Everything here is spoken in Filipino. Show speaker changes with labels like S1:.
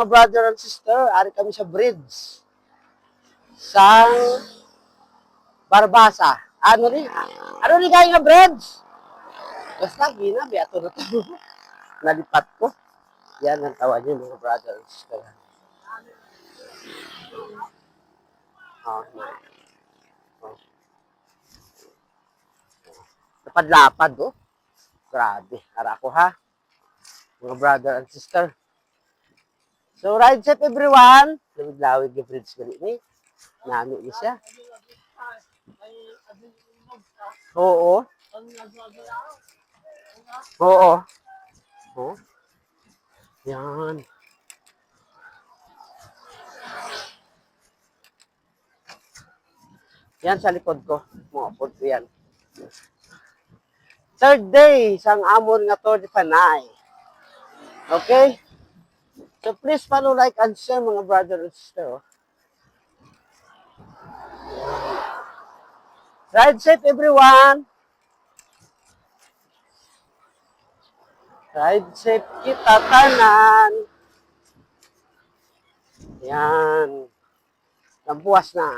S1: mga brother and sister. Ari kami sa bridge. Sang Barbasa. Ano ni? Ano ni kaya nga bridge? Basta, ginabi. Ato na to. Nalipat ko. Yan ang tawa niyo, mga brother and sister. Oh, oh. Lapad-lapad, oh. Grabe. Ara ko, ha? Mga brother and sister. So, ride safe, everyone. Lawid-lawid yung bridge gali ni. Nami ni siya. Oo. Oo. Oh. Yan. Yan sa likod ko. Mukapod ko yan. Third day, sang amon nga Tour de Panay. Okay? So please follow, like, and share, mga brother and sister. Oh. Ride safe, everyone. Ride safe kita tanan. Yan. Nabuwas na.